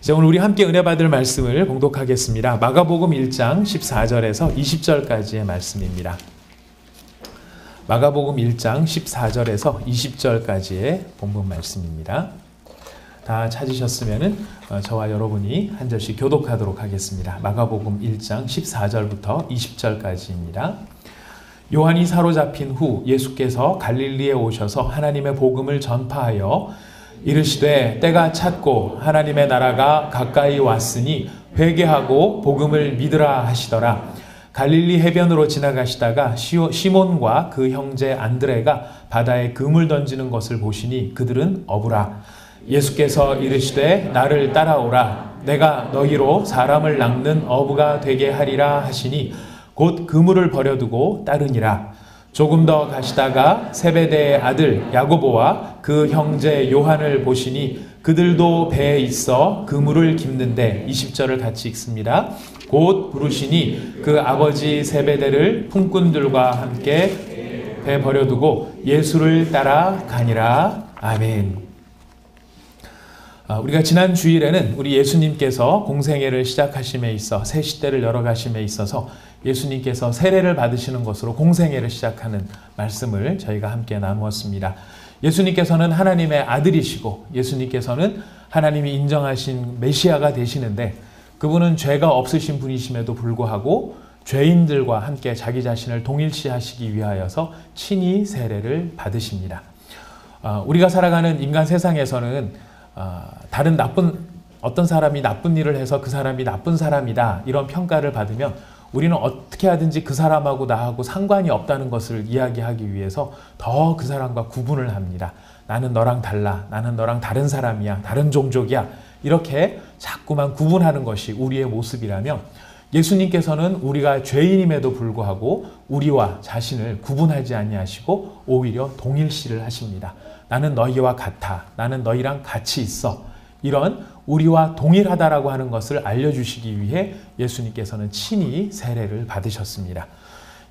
이제 오늘 우리 함께 은혜 받을 말씀을 봉독하겠습니다. 마가복음 1장 14절에서 20절까지의 말씀입니다. 마가복음 1장 14절에서 20절까지의 본문 말씀입니다. 다 찾으셨으면 저와 여러분이 한 절씩 교독하도록 하겠습니다. 마가복음 1장 14절부터 20절까지입니다. 요한이 사로잡힌 후 예수께서 갈릴리에 오셔서 하나님의 복음을 전파하여 이르시되 때가 찼고 하나님의 나라가 가까이 왔으니 회개하고 복음을 믿으라 하시더라. 갈릴리 해변으로 지나가시다가 시몬과 그 형제 안드레가 바다에 그물 던지는 것을 보시니 그들은 어부라. 예수께서 이르시되 나를 따라오라. 내가 너희로 사람을 낚는 어부가 되게 하리라 하시니 곧 그물을 버려두고 따르니라. 조금 더 가시다가 세베대의 아들 야고보와 그 형제 요한을 보시니 그들도 배에 있어 그물을 깁는데 20절을 같이 읽습니다. 곧 부르시니 그 아버지 세베대를 품꾼들과 함께 배 버려두고 예수를 따라 가니라. 아멘. 우리가 지난 주일에는 우리 예수님께서 공생애를 시작하심에 있어 새 시대를 열어가심에 있어서 예수님께서 세례를 받으시는 것으로 공생애를 시작하는 말씀을 저희가 함께 나누었습니다. 예수님께서는 하나님의 아들이시고 예수님께서는 하나님이 인정하신 메시아가 되시는데 그분은 죄가 없으신 분이심에도 불구하고 죄인들과 함께 자기 자신을 동일시하시기 위하여서 친히 세례를 받으십니다. 우리가 살아가는 인간 세상에서는 다른 어떤 사람이 나쁜 일을 해서 그 사람이 나쁜 사람이다 이런 평가를 받으면 우리는 어떻게 하든지 그 사람하고 나하고 상관이 없다는 것을 이야기하기 위해서 더 그 사람과 구분을 합니다. 나는 너랑 달라. 나는 너랑 다른 사람이야. 다른 종족이야. 이렇게 자꾸만 구분하는 것이 우리의 모습이라면 예수님께서는 우리가 죄인임에도 불구하고 우리와 자신을 구분하지 아니하시고 오히려 동일시를 하십니다. 나는 너희와 같아. 나는 너희랑 같이 있어. 이런 우리와 동일하다라고 하는 것을 알려주시기 위해 예수님께서는 친히 세례를 받으셨습니다.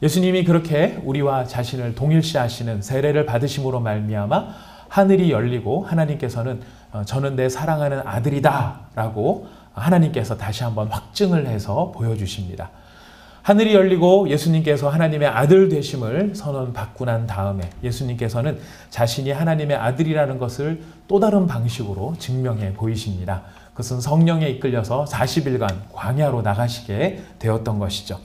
예수님이 그렇게 우리와 자신을 동일시하시는 세례를 받으심으로 말미암아 하늘이 열리고 하나님께서는 저는 내 사랑하는 아들이다 라고 하나님께서 다시 한번 확증을 해서 보여주십니다. 하늘이 열리고 예수님께서 하나님의 아들 되심을 선언받고 난 다음에 예수님께서는 자신이 하나님의 아들이라는 것을 또 다른 방식으로 증명해 보이십니다. 그것은 성령에 이끌려서 40일간 광야로 나가시게 되었던 것이죠.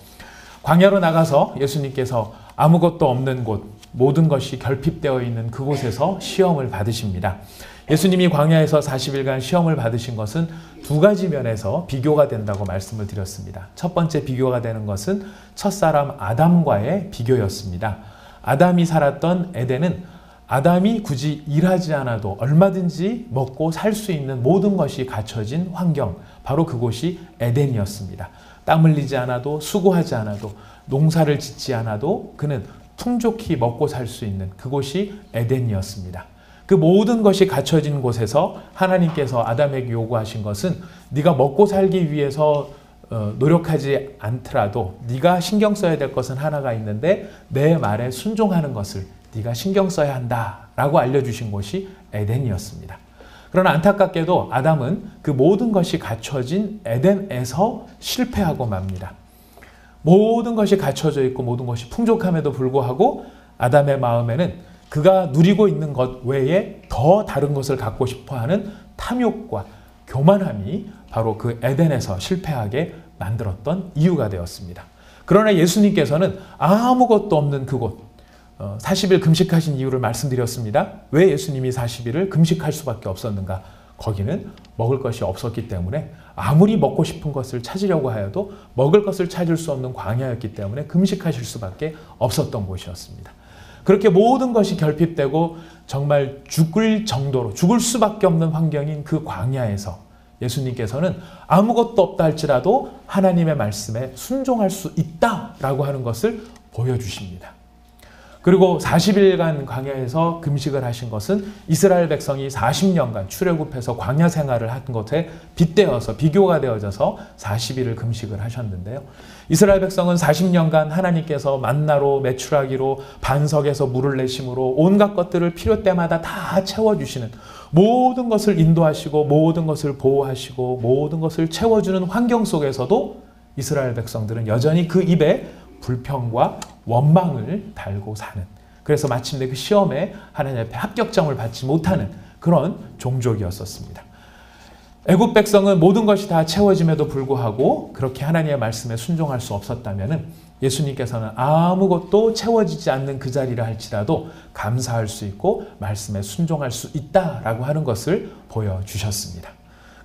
광야로 나가서 예수님께서 아무것도 없는 곳, 모든 것이 결핍되어 있는 그곳에서 시험을 받으십니다. 예수님이 광야에서 40일간 시험을 받으신 것은 두 가지 면에서 비교가 된다고 말씀을 드렸습니다. 첫 번째 비교가 되는 것은 첫사람 아담과의 비교였습니다. 아담이 살았던 에덴은 아담이 굳이 일하지 않아도 얼마든지 먹고 살 수 있는 모든 것이 갖춰진 환경, 바로 그곳이 에덴이었습니다. 땀 흘리지 않아도 수고하지 않아도 농사를 짓지 않아도 그는 풍족히 먹고 살 수 있는 그곳이 에덴이었습니다. 그 모든 것이 갖춰진 곳에서 하나님께서 아담에게 요구하신 것은 네가 먹고 살기 위해서 노력하지 않더라도 네가 신경 써야 될 것은 하나가 있는데 내 말에 순종하는 것을 네가 신경 써야 한다라고 알려주신 곳이 에덴이었습니다. 그러나 안타깝게도 아담은 그 모든 것이 갖춰진 에덴에서 실패하고 맙니다. 모든 것이 갖춰져 있고 모든 것이 풍족함에도 불구하고 아담의 마음에는 그가 누리고 있는 것 외에 더 다른 것을 갖고 싶어하는 탐욕과 교만함이 바로 그 에덴에서 실패하게 만들었던 이유가 되었습니다. 그러나 예수님께서는 아무것도 없는 그곳 40일 금식하신 이유를 말씀드렸습니다. 왜 예수님이 40일을 금식할 수밖에 없었는가? 거기는 먹을 것이 없었기 때문에 아무리 먹고 싶은 것을 찾으려고 하여도 먹을 것을 찾을 수 없는 광야였기 때문에 금식하실 수밖에 없었던 곳이었습니다. 그렇게 모든 것이 결핍되고 정말 죽을 정도로 죽을 수밖에 없는 환경인 그 광야에서 예수님께서는 아무것도 없다 할지라도 하나님의 말씀에 순종할 수 있다라고 하는 것을 보여주십니다. 그리고 40일간 광야에서 금식을 하신 것은 이스라엘 백성이 40년간 출애굽해서 광야 생활을 한 것에 빗대어서 비교가 되어져서 40일을 금식을 하셨는데요. 이스라엘 백성은 40년간 하나님께서 만나로 메추라기로 반석에서 물을 내심으로 온갖 것들을 필요 때마다 다 채워주시는, 모든 것을 인도하시고 모든 것을 보호하시고 모든 것을 채워주는 환경 속에서도 이스라엘 백성들은 여전히 그 입에 불평과 원망을 달고 사는, 그래서 마침내 그 시험에 하나님 앞에 합격점을 받지 못하는 그런 종족이었었습니다. 애굽 백성은 모든 것이 다 채워짐에도 불구하고 그렇게 하나님의 말씀에 순종할 수 없었다면 예수님께서는 아무것도 채워지지 않는 그 자리를 할지라도 감사할 수 있고 말씀에 순종할 수 있다라고 하는 것을 보여주셨습니다.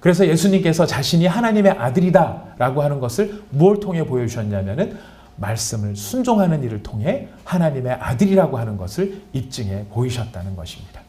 그래서 예수님께서 자신이 하나님의 아들이다라고 하는 것을 무엇을 통해 보여주셨냐면은 말씀을 순종하는 일을 통해 하나님의 아들이라고 하는 것을 입증해 보이셨다는 것입니다.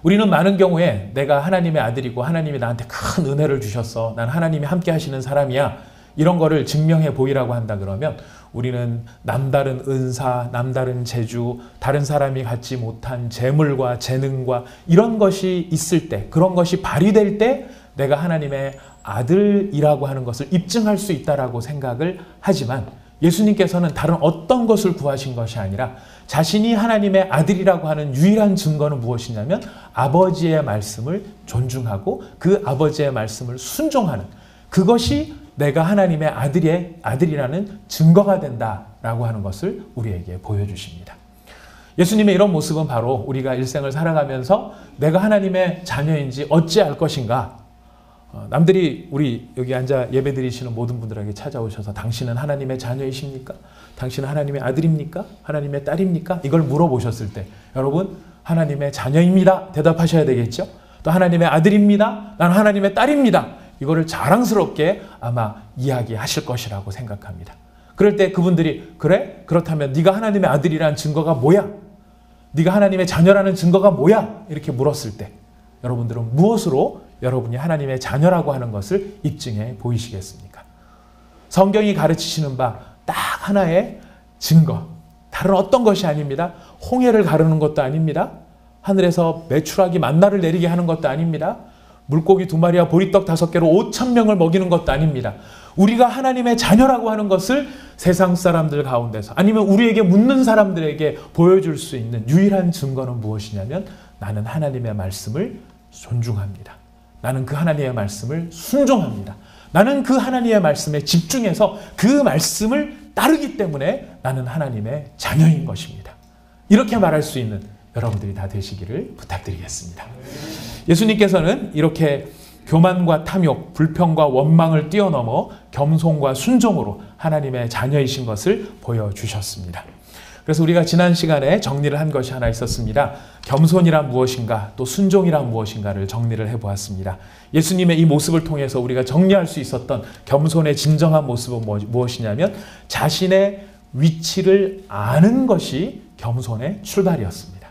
우리는 많은 경우에 내가 하나님의 아들이고 하나님이 나한테 큰 은혜를 주셨어, 난 하나님이 함께 하시는 사람이야, 이런 거를 증명해 보이라고 한다 그러면 우리는 남다른 은사, 남다른 재주, 다른 사람이 갖지 못한 재물과 재능과 이런 것이 있을 때, 그런 것이 발휘될 때 내가 하나님의 아들이라고 하는 것을 입증할 수 있다라고 생각을 하지만, 예수님께서는 다른 어떤 것을 구하신 것이 아니라 자신이 하나님의 아들이라고 하는 유일한 증거는 무엇이냐면 아버지의 말씀을 존중하고 그 아버지의 말씀을 순종하는, 그것이 내가 하나님의 아들이라는 증거가 된다라고 하는 것을 우리에게 보여주십니다. 예수님의 이런 모습은 바로 우리가 일생을 살아가면서 내가 하나님의 자녀인지 어찌 알 것인가, 남들이 우리 여기 앉아 예배드리시는 모든 분들에게 찾아오셔서 당신은 하나님의 자녀이십니까? 당신은 하나님의 아들입니까? 하나님의 딸입니까? 이걸 물어보셨을 때 여러분 하나님의 자녀입니다 대답하셔야 되겠죠? 또 하나님의 아들입니다, 난 하나님의 딸입니다, 이거를 자랑스럽게 아마 이야기하실 것이라고 생각합니다. 그럴 때 그분들이 그래? 그렇다면 네가 하나님의 아들이라는 증거가 뭐야? 네가 하나님의 자녀라는 증거가 뭐야? 이렇게 물었을 때 여러분들은 무엇으로 여러분이 하나님의 자녀라고 하는 것을 입증해 보이시겠습니까? 성경이 가르치시는 바 딱 하나의 증거, 다른 어떤 것이 아닙니다. 홍해를 가르는 것도 아닙니다. 하늘에서 메추라기 만나를 내리게 하는 것도 아닙니다. 물고기 2마리와 보리떡 5개로 5,000명을 먹이는 것도 아닙니다. 우리가 하나님의 자녀라고 하는 것을 세상 사람들 가운데서 아니면 우리에게 묻는 사람들에게 보여줄 수 있는 유일한 증거는 무엇이냐면 나는 하나님의 말씀을 존중합니다. 나는 그 하나님의 말씀을 순종합니다. 나는 그 하나님의 말씀에 집중해서 그 말씀을 따르기 때문에 나는 하나님의 자녀인 것입니다. 이렇게 말할 수 있는 여러분들이 다 되시기를 부탁드리겠습니다. 예수님께서는 이렇게 교만과 탐욕, 불평과 원망을 뛰어넘어 겸손과 순종으로 하나님의 자녀이신 것을 보여주셨습니다. 그래서 우리가 지난 시간에 정리를 한 것이 하나 있었습니다. 겸손이란 무엇인가, 또 순종이란 무엇인가를 정리를 해보았습니다. 예수님의 이 모습을 통해서 우리가 정리할 수 있었던 겸손의 진정한 모습은 무엇이냐면 자신의 위치를 아는 것이 겸손의 출발이었습니다.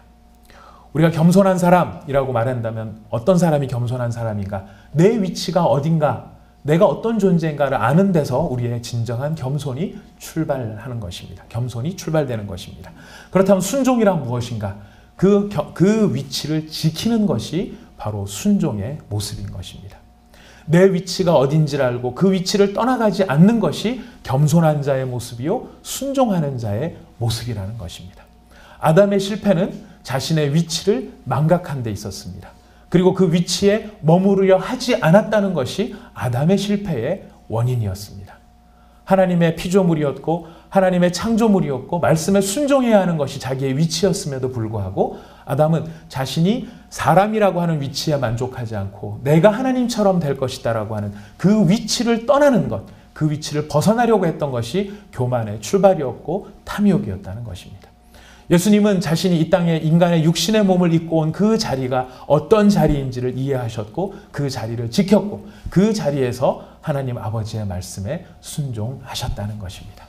우리가 겸손한 사람이라고 말한다면 어떤 사람이 겸손한 사람인가? 내 위치가 어딘가, 내가 어떤 존재인가를 아는 데서 우리의 진정한 겸손이 출발하는 것입니다. 겸손이 출발되는 것입니다. 그렇다면 순종이란 무엇인가? 그 위치를 지키는 것이 바로 순종의 모습인 것입니다. 내 위치가 어딘지를 알고 그 위치를 떠나가지 않는 것이 겸손한 자의 모습이요 순종하는 자의 모습이라는 것입니다. 아담의 실패는 자신의 위치를 망각한 데 있었습니다. 그리고 그 위치에 머무르려 하지 않았다는 것이 아담의 실패의 원인이었습니다. 하나님의 피조물이었고 하나님의 창조물이었고 말씀에 순종해야 하는 것이 자기의 위치였음에도 불구하고 아담은 자신이 사람이라고 하는 위치에 만족하지 않고 내가 하나님처럼 될 것이다라고 하는 그 위치를 떠나는 것, 그 위치를 벗어나려고 했던 것이 교만의 출발이었고 탐욕이었다는 것입니다. 예수님은 자신이 이 땅에 인간의 육신의 몸을 입고 온 그 자리가 어떤 자리인지를 이해하셨고 그 자리를 지켰고 그 자리에서 하나님 아버지의 말씀에 순종하셨다는 것입니다.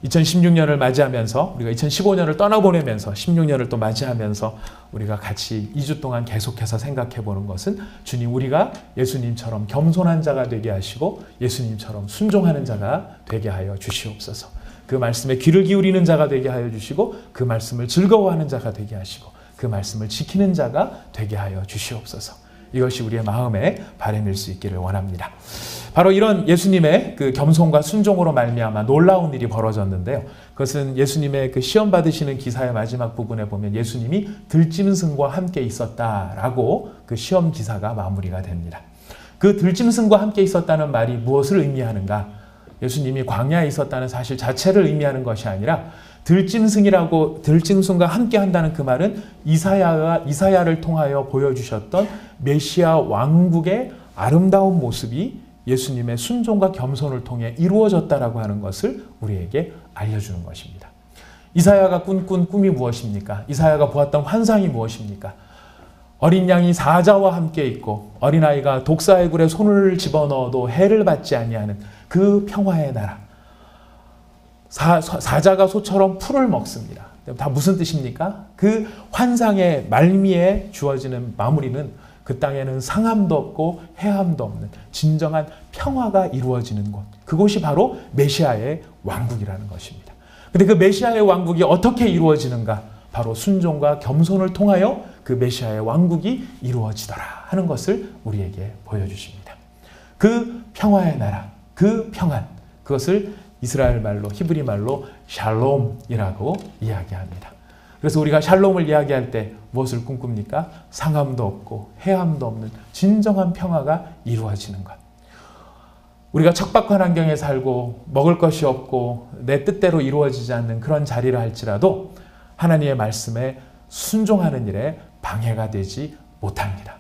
2016년을 맞이하면서 우리가 2015년을 떠나보내면서 16년을 또 맞이하면서 우리가 같이 2주 동안 계속해서 생각해 보는 것은 주님, 우리가 예수님처럼 겸손한 자가 되게 하시고 예수님처럼 순종하는 자가 되게 하여 주시옵소서. 그 말씀에 귀를 기울이는 자가 되게 하여 주시고 그 말씀을 즐거워하는 자가 되게 하시고 그 말씀을 지키는 자가 되게 하여 주시옵소서. 이것이 우리의 마음의 바람일 수 있기를 원합니다. 바로 이런 예수님의 그 겸손과 순종으로 말미암아 놀라운 일이 벌어졌는데요. 그것은 예수님의 그 시험 받으시는 기사의 마지막 부분에 보면 예수님이 들짐승과 함께 있었다라고 그 시험 기사가 마무리가 됩니다. 그 들짐승과 함께 있었다는 말이 무엇을 의미하는가? 예수님이 광야에 있었다는 사실 자체를 의미하는 것이 아니라 들짐승과 함께 한다는 그 말은 이사야를 통하여 보여주셨던 메시아 왕국의 아름다운 모습이 예수님의 순종과 겸손을 통해 이루어졌다라고 하는 것을 우리에게 알려주는 것입니다. 이사야가 꿈꾼 꿈이 무엇입니까? 이사야가 보았던 환상이 무엇입니까? 어린 양이 사자와 함께 있고 어린아이가 독사의 굴에 손을 집어넣어도 해를 받지 아니하는 그 평화의 나라. 사자가 소처럼 풀을 먹습니다. 다 무슨 뜻입니까? 그 환상의 말미에 주어지는 마무리는 그 땅에는 상함도 없고 해함도 없는 진정한 평화가 이루어지는 곳. 그곳이 바로 메시아의 왕국이라는 것입니다. 그런데 그 메시아의 왕국이 어떻게 이루어지는가? 바로 순종과 겸손을 통하여 그 메시아의 왕국이 이루어지더라 하는 것을 우리에게 보여주십니다. 그 평화의 나라, 그 평안, 그것을 이스라엘 말로, 히브리 말로 샬롬이라고 이야기합니다. 그래서 우리가 샬롬을 이야기할 때 무엇을 꿈꿉니까? 상함도 없고 해함도 없는 진정한 평화가 이루어지는 것. 우리가 척박한 환경에 살고 먹을 것이 없고 내 뜻대로 이루어지지 않는 그런 자리를 할지라도 하나님의 말씀에 순종하는 일에 방해가 되지 못합니다.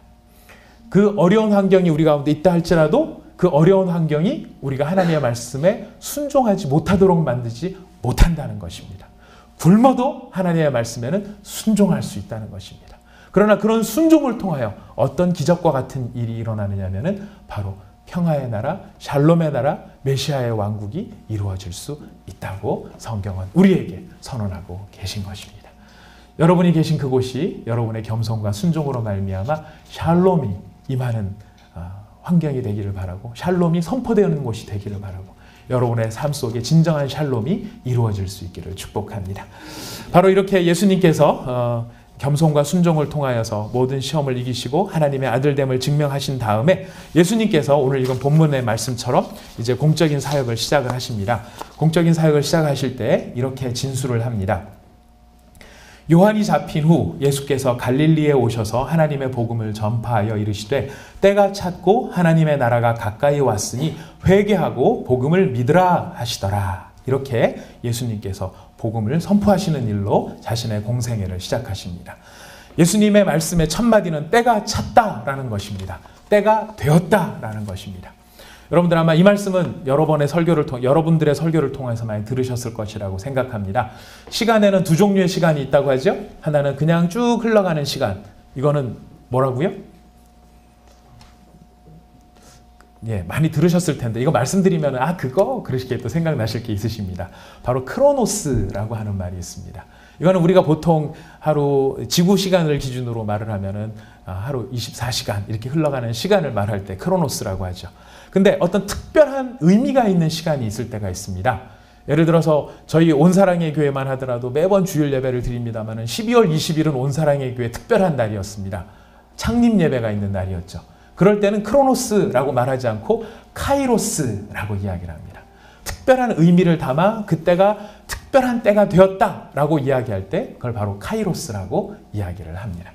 그 어려운 환경이 우리 가운데 있다 할지라도 그 어려운 환경이 우리가 하나님의 말씀에 순종하지 못하도록 만들지 못한다는 것입니다. 굶어도 하나님의 말씀에는 순종할 수 있다는 것입니다. 그러나 그런 순종을 통하여 어떤 기적과 같은 일이 일어나느냐 하면은 바로 평화의 나라, 샬롬의 나라, 메시아의 왕국이 이루어질 수 있다고 성경은 우리에게 선언하고 계신 것입니다. 여러분이 계신 그곳이 여러분의 겸손과 순종으로 말미암아 샬롬이 임하는 환경이 되기를 바라고 샬롬이 선포되는 곳이 되기를 바라고 여러분의 삶 속에 진정한 샬롬이 이루어질 수 있기를 축복합니다. 바로 이렇게 예수님께서 겸손과 순종을 통하여서 모든 시험을 이기시고 하나님의 아들됨을 증명하신 다음에 예수님께서 오늘 이건 본문의 말씀처럼 이제 공적인 사역을 시작을 하십니다. 공적인 사역을 시작하실 때 이렇게 진술을 합니다. 요한이 잡힌 후 예수께서 갈릴리에 오셔서 하나님의 복음을 전파하여 이르시되 때가 찼고 하나님의 나라가 가까이 왔으니 회개하고 복음을 믿으라 하시더라. 이렇게 예수님께서 복음을 선포하시는 일로 자신의 공생애를 시작하십니다. 예수님의 말씀의 첫 마디는 때가 찼다라는 것입니다. 때가 되었다라는 것입니다. 여러분들 아마 이 말씀은 여러분들의 설교를 통해서 많이 들으셨을 것이라고 생각합니다. 시간에는 두 종류의 시간이 있다고 하죠. 하나는 그냥 쭉 흘러가는 시간. 이거는 뭐라고요? 예, 많이 들으셨을 텐데 이거 말씀드리면 그거 그러시게 또 생각나실 게 있으십니다. 바로 크로노스라고 하는 말이 있습니다. 이거는 우리가 보통 하루 지구 시간을 기준으로 말을 하면은 하루 24시간 이렇게 흘러가는 시간을 말할 때 크로노스라고 하죠. 근데 어떤 특별한 의미가 있는 시간이 있을 때가 있습니다. 예를 들어서 저희 온사랑의 교회만 하더라도 매번 주일 예배를 드립니다만 12월 20일은 온사랑의 교회 특별한 날이었습니다. 창립 예배가 있는 날이었죠. 그럴 때는 크로노스라고 말하지 않고 카이로스라고 이야기를 합니다. 특별한 의미를 담아 그때가 특별한 때가 되었다라고 이야기할 때 그걸 바로 카이로스라고 이야기를 합니다.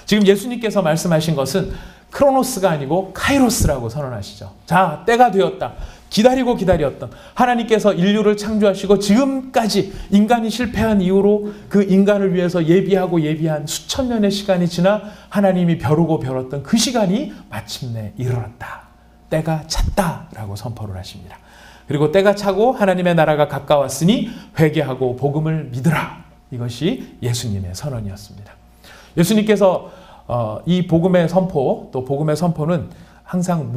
지금 예수님께서 말씀하신 것은 크로노스가 아니고 카이로스라고 선언하시죠. 자, 때가 되었다. 기다리고 기다렸던 하나님께서 인류를 창조하시고 지금까지 인간이 실패한 이후로 그 인간을 위해서 예비한 수천 년의 시간이 지나 하나님이 벼르고 벼렀던 그 시간이 마침내 이르렀다. 때가 찼다라고 선포를 하십니다. 그리고 때가 차고 하나님의 나라가 가까웠으니 회개하고 복음을 믿으라. 이것이 예수님의 선언이었습니다. 예수님께서 이 복음의 선포, 또 복음의 선포는 항상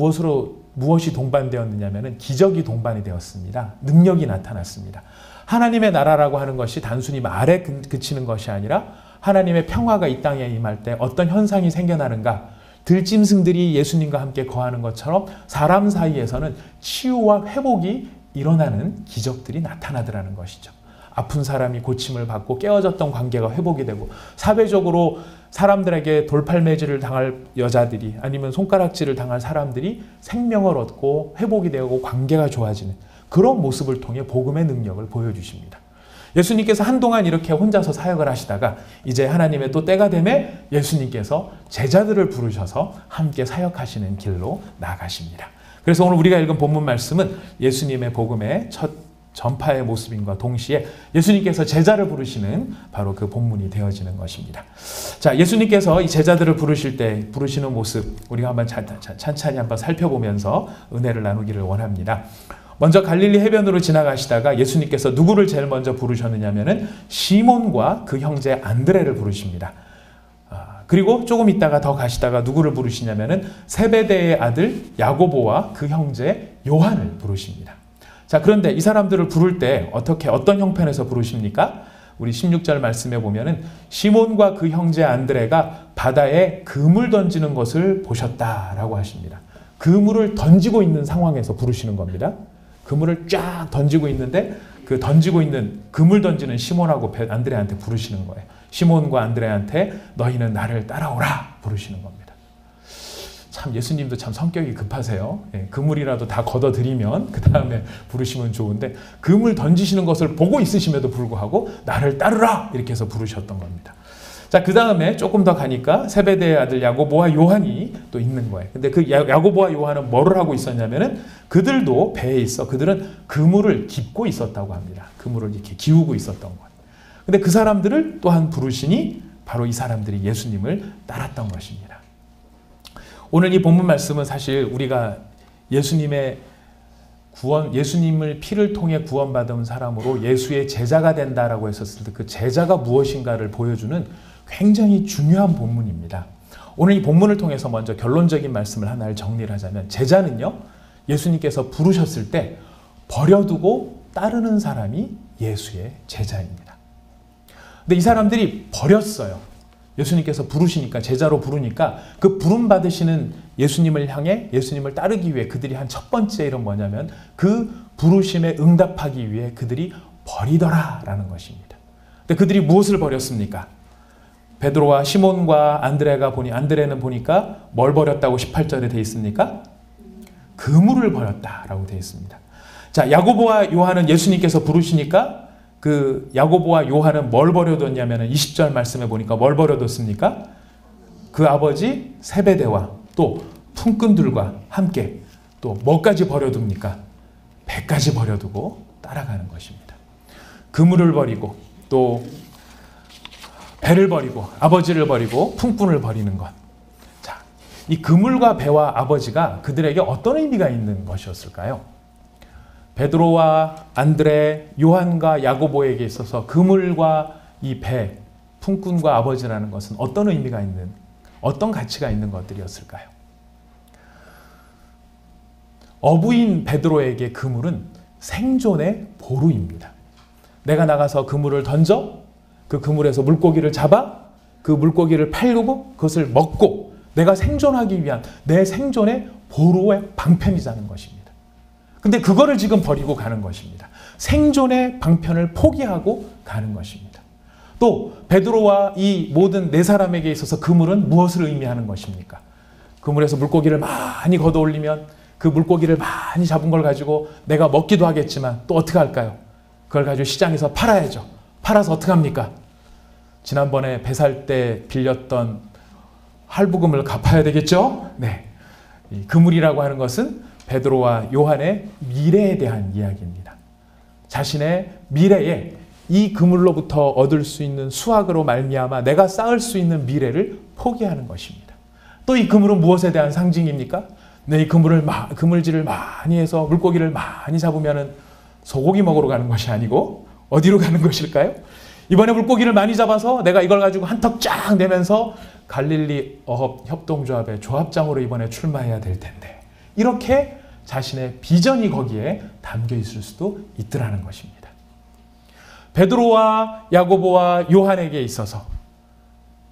무엇이 동반되었느냐면 기적이 동반이 되었습니다. 능력이 나타났습니다. 하나님의 나라라고 하는 것이 단순히 말에 그치는 것이 아니라 하나님의 평화가 이 땅에 임할 때 어떤 현상이 생겨나는가, 들짐승들이 예수님과 함께 거하는 것처럼 사람 사이에서는 치유와 회복이 일어나는 기적들이 나타나더라는 것이죠. 아픈 사람이 고침을 받고 깨어졌던 관계가 회복이 되고, 사회적으로 사람들에게 돌팔매질을 당할 여자들이 아니면 손가락질을 당할 사람들이 생명을 얻고 회복이 되고 관계가 좋아지는 그런 모습을 통해 복음의 능력을 보여주십니다. 예수님께서 한동안 이렇게 혼자서 사역을 하시다가 이제 하나님의 또 때가 되매 예수님께서 제자들을 부르셔서 함께 사역하시는 길로 나아가십니다. 그래서 오늘 우리가 읽은 본문 말씀은 예수님의 복음의 첫 전파의 모습인과 동시에 예수님께서 제자를 부르시는 바로 그 본문이 되어지는 것입니다. 자, 예수님께서 이 제자들을 부르실 때 부르시는 모습 우리가 한번 찬찬히 한번 살펴보면서 은혜를 나누기를 원합니다. 먼저 갈릴리 해변으로 지나가시다가 예수님께서 누구를 제일 먼저 부르셨느냐면은 시몬과 그 형제 안드레를 부르십니다. 그리고 조금 있다가 더 가시다가 누구를 부르시냐면은 세베대의 아들 야고보와 그 형제 요한을 부르십니다. 자, 그런데 이 사람들을 부를 때 어떤 형편에서 부르십니까? 우리 16절 말씀에 보면은 시몬과 그 형제 안드레가 바다에 그물 던지는 것을 보셨다라고 하십니다. 그물을 던지고 있는 상황에서 부르시는 겁니다. 그물을 쫙 던지고 있는데 그 던지고 있는 그물 던지는 시몬하고 안드레한테 부르시는 거예요. 시몬과 안드레한테 너희는 나를 따라오라 부르시는 겁니다. 참 예수님도 참 성격이 급하세요. 그물이라도 다 걷어들이면 그 다음에 부르시면 좋은데 그물 던지시는 것을 보고 있으심에도 불구하고 나를 따르라 이렇게 해서 부르셨던 겁니다. 자, 그 다음에 조금 더 가니까 세베대의 아들 야고보와 요한이 또 있는 거예요. 근데 그 야고보와 요한은 뭐를 하고 있었냐면은 그들도 배에 있어 그들은 그물을 깁고 있었다고 합니다. 그물을 이렇게 기우고 있었던 거예요. 근데 그 사람들을 또한 부르시니 바로 이 사람들이 예수님을 따랐던 것입니다. 오늘 이 본문 말씀은 사실 우리가 예수님을 피를 통해 구원받은 사람으로 예수의 제자가 된다라고 했었을 때 그 제자가 무엇인가를 보여주는 굉장히 중요한 본문입니다. 오늘 이 본문을 통해서 먼저 결론적인 말씀을 하나를 정리를 하자면 제자는요, 예수님께서 부르셨을 때 버려두고 따르는 사람이 예수의 제자입니다. 근데 이 사람들이 버렸어요. 예수님께서 부르시니까, 제자로 부르니까 그 부름 받으시는 예수님을 향해 예수님을 따르기 위해 그들이 한 첫 번째 일은 뭐냐면 그 부르심에 응답하기 위해 그들이 버리더라라는 것입니다. 근데 그들이 무엇을 버렸습니까? 베드로와 시몬과 안드레는 보니까 뭘 버렸다고 18절에 되어 있습니까? 그물을 버렸다라고 되어 있습니다. 자, 야고보와 요한은 예수님께서 부르시니까 그 야고보와 요한은 뭘 버려뒀냐면 20절 말씀에 보니까 뭘 버려뒀습니까? 그 아버지 세베대와 또 품꾼들과 함께 또 뭐까지 버려둡니까? 배까지 버려두고 따라가는 것입니다. 그물을 버리고 또 배를 버리고 아버지를 버리고 품꾼을 버리는 것. 자, 이 그물과 배와 아버지가 그들에게 어떤 의미가 있는 것이었을까요? 베드로와 안드레, 요한과 야고보에게 있어서 그물과 이 배, 품꾼과 아버지라는 것은 어떤 의미가 있는, 어떤 가치가 있는 것들이었을까요? 어부인 베드로에게 그물은 생존의 보루입니다. 내가 나가서 그물을 던져 그 그물에서 물고기를 잡아 그 물고기를 팔고 그것을 먹고 내가 생존하기 위한 내 생존의 보루의 방편이라는 것입니다. 근데 그거를 지금 버리고 가는 것입니다. 생존의 방편을 포기하고 가는 것입니다. 또 베드로와 이 모든 네 사람에게 있어서 그물은 무엇을 의미하는 것입니까? 그물에서 물고기를 많이 걷어 올리면 그 물고기를 많이 잡은 걸 가지고 내가 먹기도 하겠지만 또 어떻게 할까요? 그걸 가지고 시장에서 팔아야죠. 팔아서 어떻게 합니까? 지난번에 배 살 때 빌렸던 할부금을 갚아야 되겠죠? 네. 이 그물이라고 하는 것은 베드로와 요한의 미래에 대한 이야기입니다. 자신의 미래에 이 그물로부터 얻을 수 있는 수확으로 말미암아 내가 쌓을 수 있는 미래를 포기하는 것입니다. 또 이 그물은 무엇에 대한 상징입니까? 네, 이 그물질을 많이 해서 물고기를 많이 잡으면 소고기 먹으러 가는 것이 아니고 어디로 가는 것일까요? 이번에 물고기를 많이 잡아서 내가 이걸 가지고 한턱 쫙 내면서 갈릴리 어업 협동조합의 조합장으로 이번에 출마해야 될 텐데. 이렇게 자신의 비전이 거기에 담겨 있을 수도 있더라는 것입니다. 베드로와 야고보와 요한에게 있어서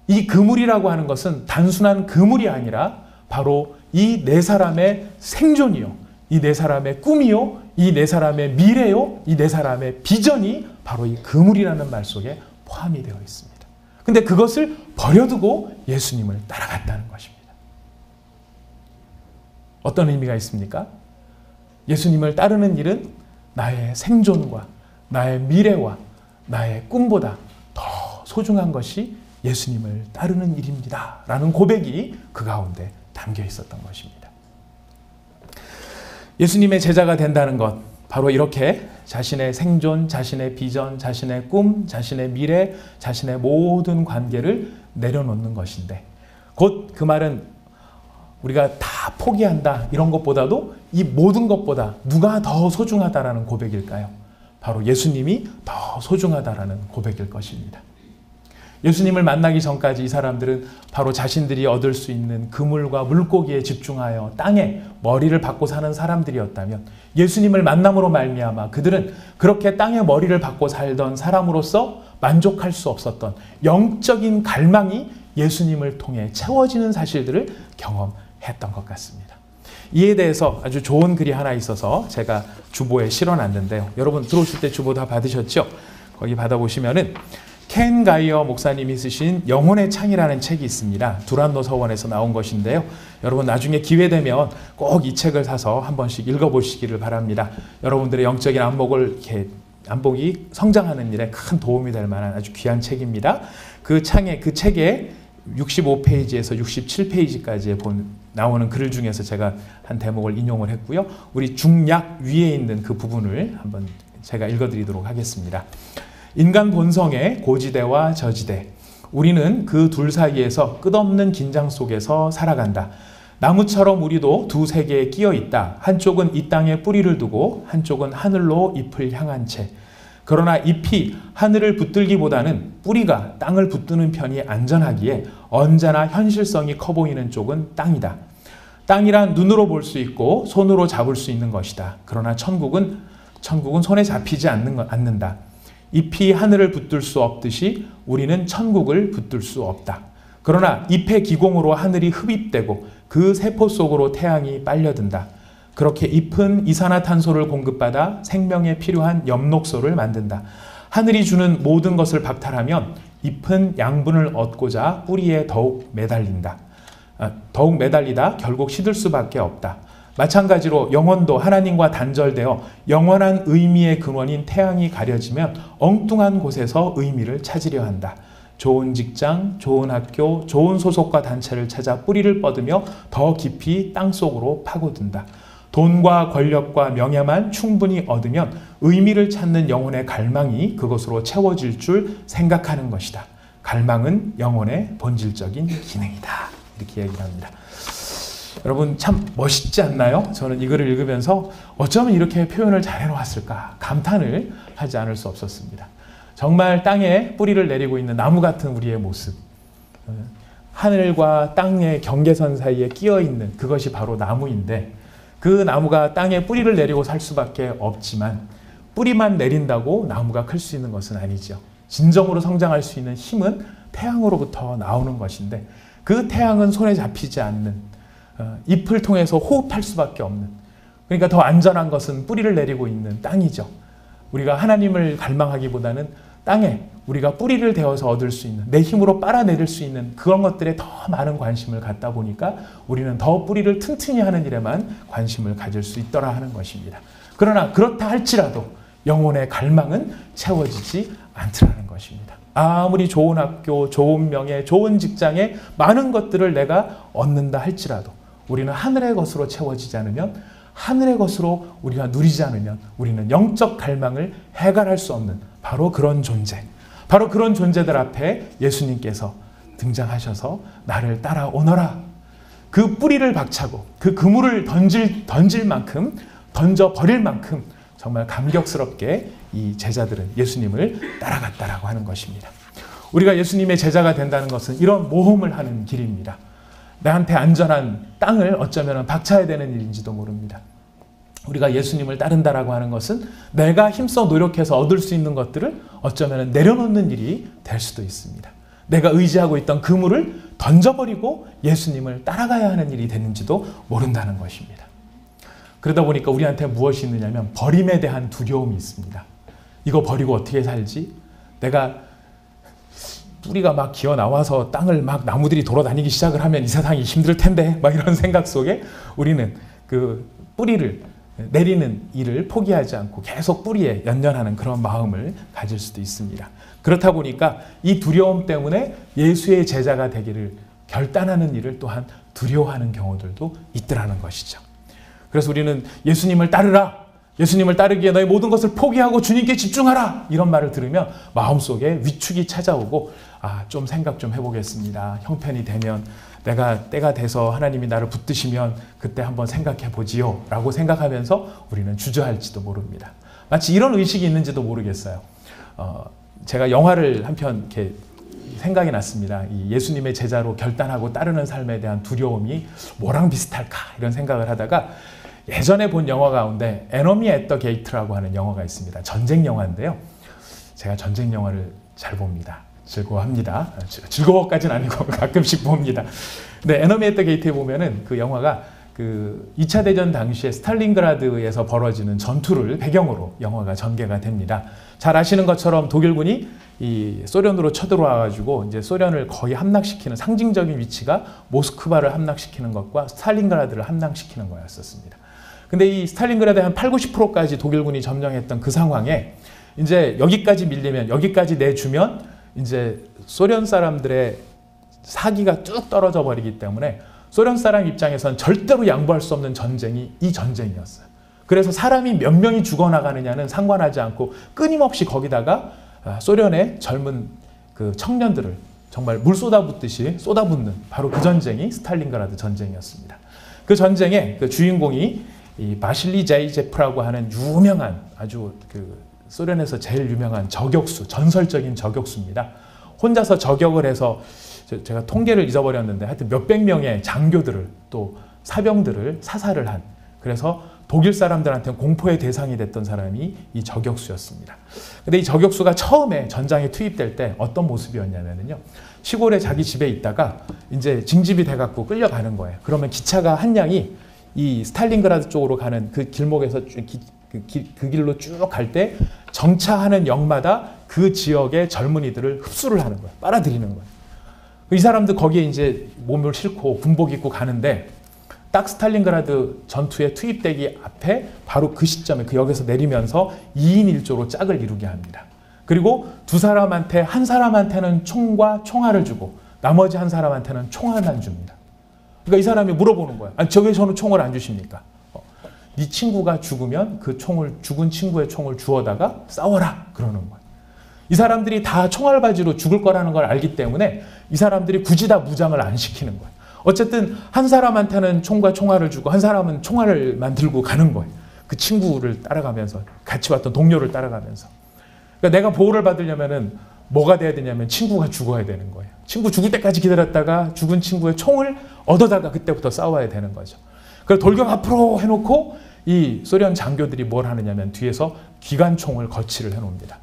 이 그물이라고 하는 것은 단순한 그물이 아니라 바로 이 네 사람의 생존이요, 이 네 사람의 꿈이요, 이 네 사람의 미래요, 이 네 사람의 비전이 바로 이 그물이라는 말 속에 포함이 되어 있습니다. 근데 그것을 버려두고 예수님을 따라갔다는 것입니다. 어떤 의미가 있습니까? 예수님을 따르는 일은 나의 생존과 나의 미래와 나의 꿈보다 더 소중한 것이 예수님을 따르는 일입니다. 라는 고백이 그 가운데 담겨 있었던 것입니다. 예수님의 제자가 된다는 것, 바로 이렇게 자신의 생존, 자신의 비전, 자신의 꿈, 자신의 미래, 자신의 모든 관계를 내려놓는 것인데, 곧 그 말은 우리가 다 포기한다 이런 것보다도 이 모든 것보다 누가 더 소중하다라는 고백일까요? 바로 예수님이 더 소중하다라는 고백일 것입니다. 예수님을 만나기 전까지 이 사람들은 바로 자신들이 얻을 수 있는 그물과 물고기에 집중하여 땅에 머리를 박고 사는 사람들이었다면, 예수님을 만남으로 말미암아 그들은 그렇게 땅에 머리를 박고 살던 사람으로서 만족할 수 없었던 영적인 갈망이 예수님을 통해 채워지는 사실들을 경험했던 것 같습니다. 이에 대해서 아주 좋은 글이 하나 있어서 제가 주보에 실어놨는데요. 여러분 들어오실 때 주보 다 받으셨죠? 거기 받아보시면은 켄 가이어 목사님이 쓰신 영혼의 창이라는 책이 있습니다. 두란노 서원에서 나온 것인데요. 여러분 나중에 기회 되면 꼭 이 책을 사서 한 번씩 읽어보시기를 바랍니다. 여러분들의 영적인 안목이 성장하는 일에 큰 도움이 될 만한 아주 귀한 책입니다. 그 책에 65페이지에서 67페이지까지 나오는 글 중에서 제가 한 대목을 인용을 했고요. 우리 중약 위에 있는 그 부분을 한번 제가 읽어드리도록 하겠습니다. 인간 본성의 고지대와 저지대. 우리는 그 둘 사이에서 끝없는 긴장 속에서 살아간다. 나무처럼 우리도 두 세계에 끼어 있다. 한쪽은 이 땅에 뿌리를 두고 한쪽은 하늘로 잎을 향한 채. 그러나 잎이 하늘을 붙들기보다는 뿌리가 땅을 붙드는 편이 안전하기에 언제나 현실성이 커 보이는 쪽은 땅이다. 땅이란 눈으로 볼 수 있고 손으로 잡을 수 있는 것이다. 그러나 천국은 손에 잡히지 않는다. 잎이 하늘을 붙들 수 없듯이 우리는 천국을 붙들 수 없다. 그러나 잎의 기공으로 하늘이 흡입되고 그 세포 속으로 태양이 빨려든다. 그렇게 잎은 이산화탄소를 공급받아 생명에 필요한 엽록소를 만든다. 하늘이 주는 모든 것을 박탈하면 잎은 양분을 얻고자 뿌리에 더욱 매달리다 결국 시들 수밖에 없다. 마찬가지로 영혼도 하나님과 단절되어 영원한 의미의 근원인 태양이 가려지면 엉뚱한 곳에서 의미를 찾으려 한다. 좋은 직장, 좋은 학교, 좋은 소속과 단체를 찾아 뿌리를 뻗으며 더 깊이 땅속으로 파고든다. 돈과 권력과 명예만 충분히 얻으면 의미를 찾는 영혼의 갈망이 그것으로 채워질 줄 생각하는 것이다. 갈망은 영혼의 본질적인 기능이다. 이렇게 얘기를 합니다. 여러분 참 멋있지 않나요? 저는 이 글을 읽으면서 어쩌면 이렇게 표현을 잘 해놓았을까 감탄을 하지 않을 수 없었습니다. 정말 땅에 뿌리를 내리고 있는 나무 같은 우리의 모습, 하늘과 땅의 경계선 사이에 끼어 있는 그것이 바로 나무인데, 그 나무가 땅에 뿌리를 내리고 살 수밖에 없지만 뿌리만 내린다고 나무가 클 수 있는 것은 아니죠. 진정으로 성장할 수 있는 힘은 태양으로부터 나오는 것인데, 그 태양은 손에 잡히지 않는, 잎을 통해서 호흡할 수밖에 없는, 그러니까 더 안전한 것은 뿌리를 내리고 있는 땅이죠. 우리가 하나님을 갈망하기보다는 땅에 우리가 뿌리를 대어서 얻을 수 있는, 내 힘으로 빨아내릴 수 있는 그런 것들에 더 많은 관심을 갖다 보니까 우리는 더 뿌리를 튼튼히 하는 일에만 관심을 가질 수 있더라 하는 것입니다. 그러나 그렇다 할지라도 영혼의 갈망은 채워지지 않더라는 것입니다. 아무리 좋은 학교, 좋은 명예, 좋은 직장에 많은 것들을 내가 얻는다 할지라도 우리는 하늘의 것으로 채워지지 않으면, 하늘의 것으로 우리가 누리지 않으면 우리는 영적 갈망을 해결할 수 없는 바로 그런 존재, 바로 그런 존재들 앞에 예수님께서 등장하셔서 나를 따라오너라. 그 뿌리를 박차고 그 그물을 던질 만큼, 던져버릴 만큼 정말 감격스럽게 이 제자들은 예수님을 따라갔다라고 하는 것입니다. 우리가 예수님의 제자가 된다는 것은 이런 모험을 하는 길입니다. 나한테 안전한 땅을 어쩌면 박차야 되는 일인지도 모릅니다. 우리가 예수님을 따른다라고 하는 것은 내가 힘써 노력해서 얻을 수 있는 것들을 어쩌면 내려놓는 일이 될 수도 있습니다. 내가 의지하고 있던 그물을 던져버리고 예수님을 따라가야 하는 일이 되는지도 모른다는 것입니다. 그러다 보니까 우리한테 무엇이 있느냐면 버림에 대한 두려움이 있습니다. 이거 버리고 어떻게 살지? 내가 뿌리가 막 기어 나와서 땅을 막 나무들이 돌아다니기 시작을 하면 이 세상이 힘들 텐데 막 이런 생각 속에 우리는 그 뿌리를 내리는 일을 포기하지 않고 계속 뿌리에 연연하는 그런 마음을 가질 수도 있습니다. 그렇다 보니까 이 두려움 때문에 예수의 제자가 되기를 결단하는 일을 또한 두려워하는 경우들도 있더라는 것이죠. 그래서 우리는 예수님을 따르라, 예수님을 따르기에 너의 모든 것을 포기하고 주님께 집중하라, 이런 말을 들으면 마음속에 위축이 찾아오고 좀 생각 좀 해보겠습니다. 형편이 되면, 내가 때가 돼서 하나님이 나를 붙드시면 그때 한번 생각해 보지요 라고 생각하면서 우리는 주저할지도 모릅니다. 마치 이런 의식이 있는지도 모르겠어요. 제가 영화를 한 편 이렇게 생각이 났습니다. 이 예수님의 제자로 결단하고 따르는 삶에 대한 두려움이 뭐랑 비슷할까 이런 생각을 하다가 예전에 본 영화 가운데 에너미 앳 더 게이트라고 하는 영화가 있습니다. 전쟁 영화인데요. 제가 전쟁 영화를 잘 봅니다. 즐거워합니다. 즐거워까지는 아니고 가끔씩 봅니다. 근데 에너미 앳 더 게이트에 보면은 그 영화가 그 2차 대전 당시에 스탈린그라드에서 벌어지는 전투를 배경으로 영화가 전개가 됩니다. 잘 아시는 것처럼 독일군이 이 소련으로 쳐들어와가지고 이제 소련을 거의 함락시키는 상징적인 위치가 모스크바를 함락시키는 것과 스탈린그라드를 함락시키는 거였었습니다. 근데 이 스탈린그라드 한 80~90%까지 독일군이 점령했던 그 상황에 이제 여기까지 밀리면, 여기까지 내주면 이제 소련 사람들의 사기가 뚝 떨어져 버리기 때문에 소련 사람 입장에선 절대로 양보할 수 없는 전쟁이 이 전쟁이었어요. 그래서 사람이 몇 명이 죽어나가느냐는 상관하지 않고 끊임없이 거기다가 소련의 젊은 그 청년들을 정말 물 쏟아붓듯이 쏟아붓는 바로 그 전쟁이 스탈린그라드 전쟁이었습니다. 그 전쟁의 그 주인공이 이 바실리 자이제프라고 하는 유명한, 아주 그 소련에서 제일 유명한 저격수, 전설적인 저격수입니다. 혼자서 저격을 해서 제가 통계를 잊어버렸는데 하여튼 몇백 명의 장교들을 또 사병들을 사살을 한, 그래서 독일 사람들한테는 공포의 대상이 됐던 사람이 이 저격수였습니다. 근데 이 저격수가 처음에 전장에 투입될 때 어떤 모습이었냐면요. 시골에 자기 집에 있다가 이제 징집이 돼갖고 끌려가는 거예요. 그러면 기차가 한 량이 이 스탈린그라드 쪽으로 가는 그 길목에서 그 길로 쭉 갈 때 정차하는 역마다 그 지역의 젊은이들을 흡수를 하는 거예요. 빨아들이는 거예요. 이 사람들 거기에 이제 몸을 싣고 군복 입고 가는데 딱 스탈린그라드 전투에 투입되기 앞에 바로 그 시점에 그 역에서 내리면서 2인 1조로 짝을 이루게 합니다. 그리고 두 사람한테, 한 사람한테는 총과 총알을 주고 나머지 한 사람한테는 총알만 줍니다. 그러니까 이 사람이 물어보는 거예요. 아니, 저게 저는 총을 안 주십니까? 네 친구가 죽으면 그 총을, 죽은 친구의 총을 주워다가 싸워라 그러는 거예요. 이 사람들이 다 총알바지로 죽을 거라는 걸 알기 때문에 이 사람들이 굳이 다 무장을 안 시키는 거예요. 어쨌든 한 사람한테는 총과 총알을 주고 한 사람은 총알만 들고 가는 거예요. 그 친구를 따라가면서, 같이 왔던 동료를 따라가면서. 그러니까 내가 보호를 받으려면은 뭐가 돼야 되냐면 친구가 죽어야 되는 거예요. 친구 죽을 때까지 기다렸다가 죽은 친구의 총을 얻어다가 그때부터 싸워야 되는 거죠. 그래서 돌격 앞으로 해놓고 이 소련 장교들이 뭘 하느냐면 뒤에서 기관총을 거치를 해놓습니다.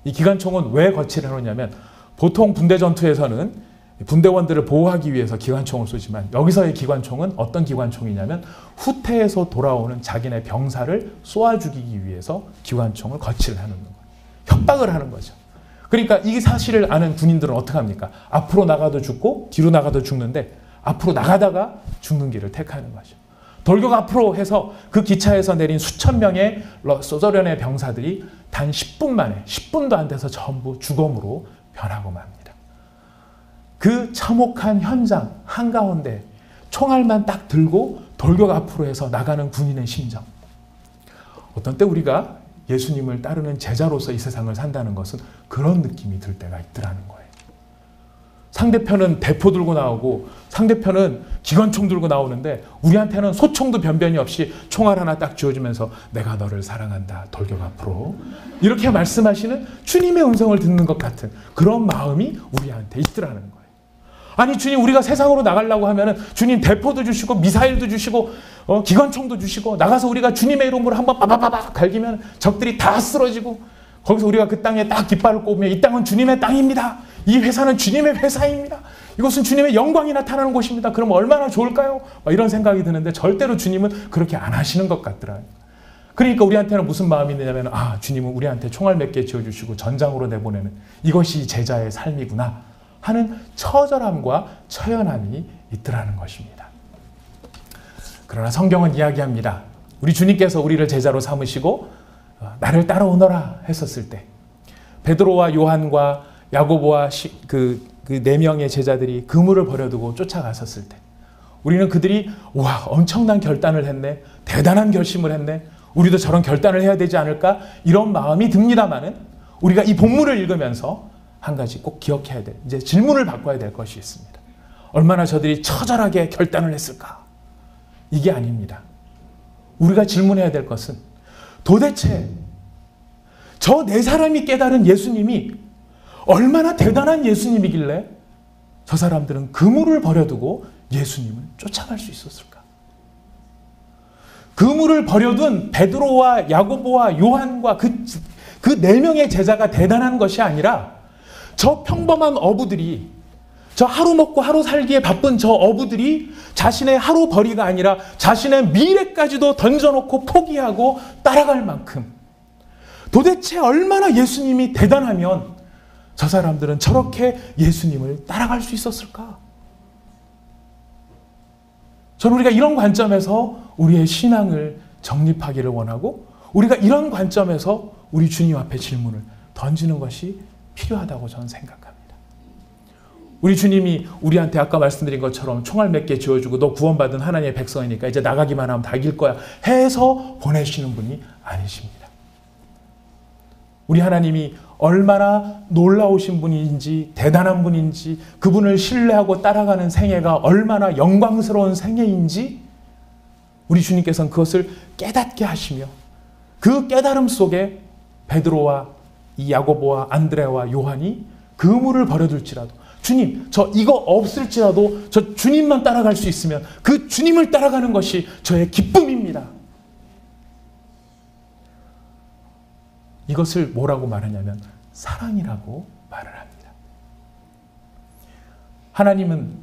이 기관총은 왜 거치를 해놓냐면 보통 군대 전투에서는 분대원들을 보호하기 위해서 기관총을 쏘지만 여기서의 기관총은 어떤 기관총이냐면 후퇴해서 돌아오는 자기네 병사를 쏘아 죽이기 위해서 기관총을 거치를 해놓는 거예요. 협박을 하는 거죠. 그러니까 이 사실을 아는 군인들은 어떻게 합니까? 앞으로 나가도 죽고 뒤로 나가도 죽는데 앞으로 나가다가 죽는 길을 택하는 거죠. 돌격 앞으로 해서 그 기차에서 내린 수천 명의 소련의 병사들이 단 10분 만에, 10분도 안 돼서 전부 죽음으로 변하고 맙니다. 그 참혹한 현장 한가운데 총알만 딱 들고 돌격 앞으로 해서 나가는 군인의 심정. 어떤 때 우리가 예수님을 따르는 제자로서 이 세상을 산다는 것은 그런 느낌이 들 때가 있더라는 거예요. 상대편은 대포 들고 나오고 상대편은 기관총 들고 나오는데 우리한테는 소총도 변변이 없이 총알 하나 딱 쥐어주면서 내가 너를 사랑한다. 돌격 앞으로. 이렇게 말씀하시는 주님의 음성을 듣는 것 같은 그런 마음이 우리한테 있더라는 거예요. 아니 주님, 우리가 세상으로 나가려고 하면은 주님 대포도 주시고 미사일도 주시고 기관총도 주시고 나가서 우리가 주님의 이름으로 한번 빠바바바 갈기면 적들이 다 쓰러지고 거기서 우리가 그 땅에 딱 깃발을 꼽으면 이 땅은 주님의 땅입니다. 이 회사는 주님의 회사입니다. 이것은 주님의 영광이 나타나는 곳입니다. 그럼 얼마나 좋을까요? 이런 생각이 드는데 절대로 주님은 그렇게 안 하시는 것 같더라고요. 그러니까 우리한테는 무슨 마음이 있느냐면 주님은 우리한테 총알 몇 개 쥐어주시고 전장으로 내보내는 이것이 제자의 삶이구나 하는 처절함과 처연함이 있더라는 것입니다. 그러나 성경은 이야기합니다. 우리 주님께서 우리를 제자로 삼으시고 나를 따라오너라 했었을 때 베드로와 요한과 야고보와 그 4명의 제자들이 그물을 버려두고 쫓아갔었을 때 우리는 그들이 와 엄청난 결단을 했네, 대단한 결심을 했네, 우리도 저런 결단을 해야 되지 않을까 이런 마음이 듭니다마는 우리가 이 본문을 읽으면서 한 가지 꼭 기억해야 될 이제 질문을 바꿔야 될 것이 있습니다. 얼마나 저들이 처절하게 결단을 했을까? 이게 아닙니다. 우리가 질문해야 될 것은 도대체 저 4사람이 깨달은 예수님이 얼마나 대단한 예수님이길래 저 사람들은 그물을 버려두고 예수님을 쫓아갈 수 있었을까? 그물을 버려둔 베드로와 야고보와 요한과 그 4명의 제자가 대단한 것이 아니라 저 평범한 어부들이 저 하루 먹고 하루 살기에 바쁜 저 어부들이 자신의 하루 벌이가 아니라 자신의 미래까지도 던져놓고 포기하고 따라갈 만큼 도대체 얼마나 예수님이 대단하면 저 사람들은 저렇게 예수님을 따라갈 수 있었을까? 저는 우리가 이런 관점에서 우리의 신앙을 정립하기를 원하고 우리가 이런 관점에서 우리 주님 앞에 질문을 던지는 것이 필요하다고 저는 생각합니다. 우리 주님이 우리한테 아까 말씀드린 것처럼 총알 몇 개 쥐어주고 너 구원받은 하나님의 백성이니까 이제 나가기만 하면 다 이길 거야 해서 보내시는 분이 아니십니다. 우리 하나님이 얼마나 놀라우신 분인지 대단한 분인지 그분을 신뢰하고 따라가는 생애가 얼마나 영광스러운 생애인지 우리 주님께서는 그것을 깨닫게 하시며 그 깨달음 속에 베드로와 이 야고보와 안드레와 요한이 그물을 버려둘지라도 주님 저 이거 없을지라도 저 주님만 따라갈 수 있으면 그 주님을 따라가는 것이 저의 기쁨입니다. 이것을 뭐라고 말하냐면 사랑이라고 말을 합니다. 하나님은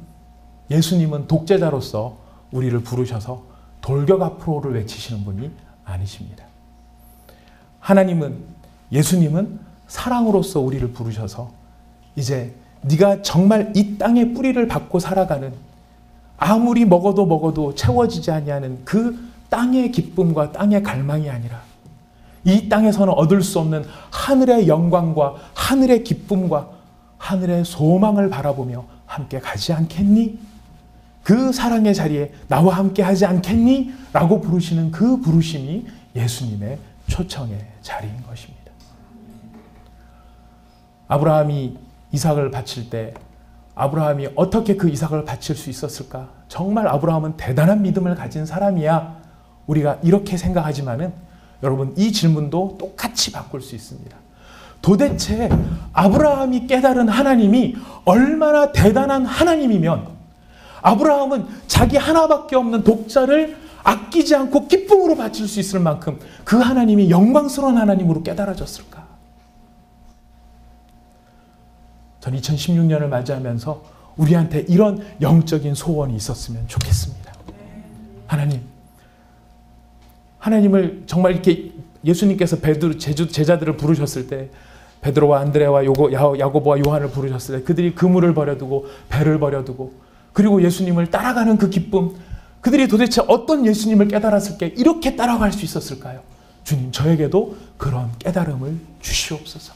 예수님은 독재자로서 우리를 부르셔서 돌격 앞으로를 외치시는 분이 아니십니다. 하나님은 예수님은 사랑으로서 우리를 부르셔서 이제 네가 정말 이 땅의 뿌리를 받고 살아가는 아무리 먹어도 채워지지 아니하는 그 땅의 기쁨과 땅의 갈망이 아니라 이 땅에서는 얻을 수 없는 하늘의 영광과 하늘의 기쁨과 하늘의 소망을 바라보며 함께 가지 않겠니? 그 사랑의 자리에 나와 함께 하지 않겠니? 라고 부르시는 그 부르심이 예수님의 초청의 자리인 것입니다. 아브라함이 이삭을 바칠 때 아브라함이 어떻게 그 이삭을 바칠 수 있었을까? 정말 아브라함은 대단한 믿음을 가진 사람이야. 우리가 이렇게 생각하지만은 여러분 이 질문도 똑같이 바꿀 수 있습니다. 도대체 아브라함이 깨달은 하나님이 얼마나 대단한 하나님이면 아브라함은 자기 하나밖에 없는 독자를 아끼지 않고 기쁨으로 바칠 수 있을 만큼 그 하나님이 영광스러운 하나님으로 깨달아졌을까? 전 2016년을 맞이하면서 우리한테 이런 영적인 소원이 있었으면 좋겠습니다. 하나님을 정말 이렇게 예수님께서 제자들을 부르셨을 때 베드로와 안드레와 야고보와 요한을 부르셨을 때 그들이 그물을 버려두고 배를 버려두고 그리고 예수님을 따라가는 그 기쁨 그들이 도대체 어떤 예수님을 깨달았을까 이렇게 따라갈 수 있었을까요? 주님 저에게도 그런 깨달음을 주시옵소서.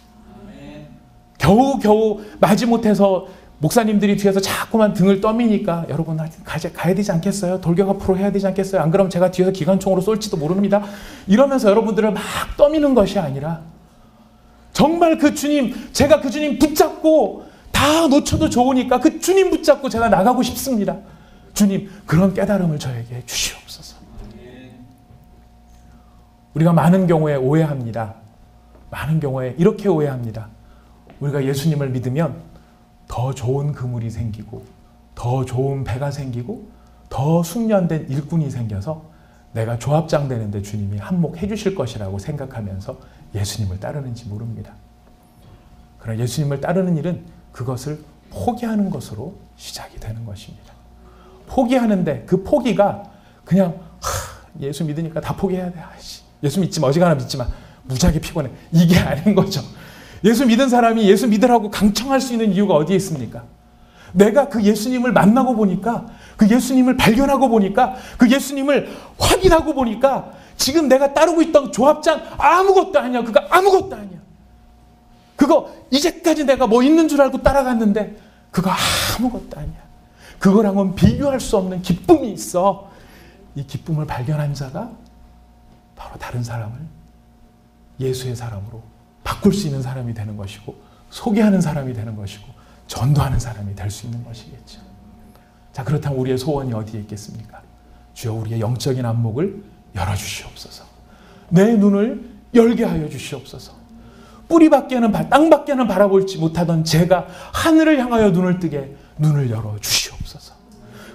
겨우 마지못해서 목사님들이 뒤에서 자꾸만 등을 떠미니까 여러분 가야 되지 않겠어요? 돌격 앞으로 해야 되지 않겠어요? 안 그러면 제가 뒤에서 기관총으로 쏠지도 모릅니다. 이러면서 여러분들을 막 떠미는 것이 아니라 정말 그 주님 제가 그 주님 붙잡고 다 놓쳐도 좋으니까 그 주님 붙잡고 제가 나가고 싶습니다. 주님, 그런 깨달음을 저에게 주시옵소서. 우리가 많은 경우에 오해합니다. 많은 경우에 이렇게 오해합니다. 우리가 예수님을 믿으면 더 좋은 그물이 생기고 더 좋은 배가 생기고 더 숙련된 일꾼이 생겨서 내가 조합장 되는데 주님이 한몫해 주실 것이라고 생각하면서 예수님을 따르는지 모릅니다. 그러나 예수님을 따르는 일은 그것을 포기하는 것으로 시작이 되는 것입니다. 포기하는데 그 포기가 그냥 예수 믿으니까 다 포기해야 돼. 예수 믿지 마. 어지간하면 믿지 마. 무지하게 피곤해. 이게 아닌 거죠. 예수 믿은 사람이 예수 믿으라고 강청할 수 있는 이유가 어디에 있습니까? 내가 그 예수님을 만나고 보니까, 그 예수님을 발견하고 보니까, 그 예수님을 확인하고 보니까 지금 내가 따르고 있던 조합장 아무것도 아니야. 그거 아무것도 아니야. 그거 이제까지 내가 뭐 있는 줄 알고 따라갔는데 그거 아무것도 아니야. 그거랑은 비교할 수 없는 기쁨이 있어. 이 기쁨을 발견한 자가 바로 다른 사람을 예수의 사람으로 바꿀 수 있는 사람이 되는 것이고, 소개하는 사람이 되는 것이고, 전도하는 사람이 될 수 있는 것이겠죠. 자, 그렇다면 우리의 소원이 어디에 있겠습니까? 주여, 우리의 영적인 안목을 열어주시옵소서. 내 눈을 열게 하여 주시옵소서. 뿌리밖에는, 땅밖에는 바라볼지 못하던 제가 하늘을 향하여 눈을 뜨게 눈을 열어 주시옵소서.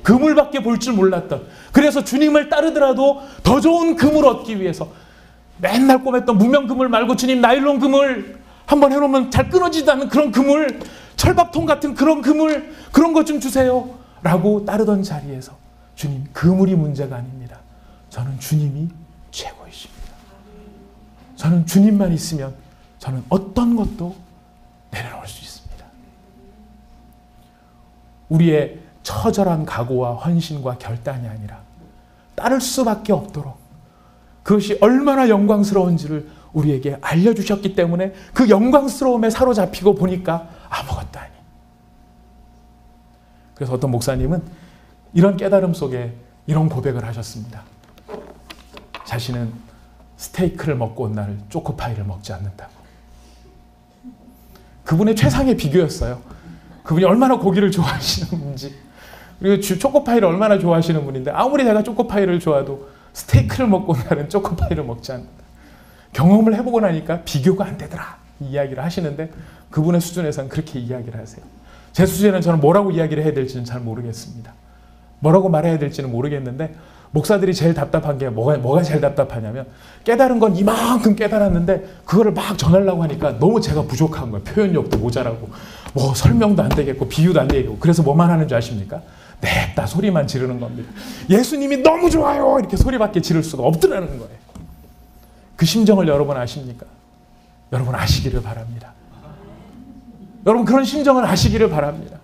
그물밖에 볼 줄 몰랐던, 그래서 주님을 따르더라도 더 좋은 금을 얻기 위해서 맨날 꼬맸던 무명 그물 말고 주님 나일론 그물 한번 해놓으면 잘 끊어지지 않는 그런 그물, 철밥통 같은 그런 그물, 그런 것 좀 주세요 라고 따르던 자리에서 주님, 그물이 문제가 아닙니다. 저는 주님이 최고이십니다. 저는 주님만 있으면 저는 어떤 것도 내려놓을 수 있습니다. 우리의 처절한 각오와 헌신과 결단이 아니라 따를 수밖에 없도록 그것이 얼마나 영광스러운지를 우리에게 알려주셨기 때문에 그 영광스러움에 사로잡히고 보니까 아무것도 아니. 그래서 어떤 목사님은 이런 깨달음 속에 이런 고백을 하셨습니다. 자신은 스테이크를 먹고 온 날 초코파이를 먹지 않는다고. 그분의 최상의 비교였어요. 그분이 얼마나 고기를 좋아하시는 분인지, 그리고 초코파이를 얼마나 좋아하시는 분인데 아무리 내가 초코파이를 좋아도 스테이크를 먹고 온 날은 초코파이를 먹지 않는다. 경험을 해보고 나니까 비교가 안 되더라, 이 이야기를 하시는데 그분의 수준에서는 그렇게 이야기를 하세요. 제 수준에는 저는 뭐라고 이야기를 해야 될지는 잘 모르겠습니다. 뭐라고 말해야 될지는 모르겠는데, 목사들이 제일 답답한 게 뭐가 제일 답답하냐면, 깨달은 건 이만큼 깨달았는데 그거를 막 전하려고 하니까 너무 제가 부족한 거예요. 표현력도 모자라고, 뭐 설명도 안 되겠고 비유도 안 되겠고. 그래서 뭐만 하는 줄 아십니까? 냅다 소리만 지르는 겁니다. 예수님이 너무 좋아요 이렇게 소리밖에 지를 수가 없더라는 거예요. 그 심정을 여러분 아십니까? 여러분 아시기를 바랍니다. 여러분 그런 심정을 아시기를 바랍니다.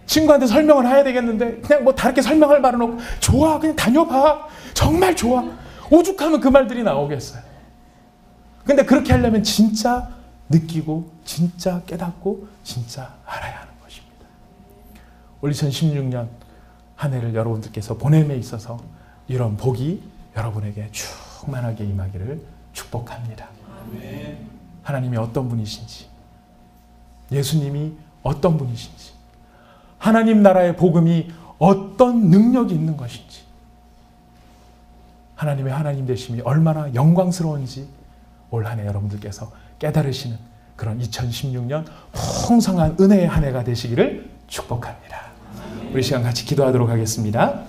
친구한테 설명을 해야 되겠는데 그냥 뭐 다르게 설명할 말은 없고, 좋아 그냥 다녀봐, 정말 좋아, 오죽하면 그 말들이 나오겠어요. 근데 그렇게 하려면 진짜 느끼고 진짜 깨닫고 진짜 알아야 하는 것입니다. 올 2016년 한 해를 여러분들께서 보냄에 있어서 이런 복이 여러분에게 충만하게 임하기를 축복합니다. 하나님이 어떤 분이신지, 예수님이 어떤 분이신지, 하나님 나라의 복음이 어떤 능력이 있는 것인지, 하나님의 하나님 되심이 얼마나 영광스러운지 올 한 해 여러분들께서 깨달으시는 그런 2016년 풍성한 은혜의 한 해가 되시기를 축복합니다. 우리 시간 같이 기도하도록 하겠습니다.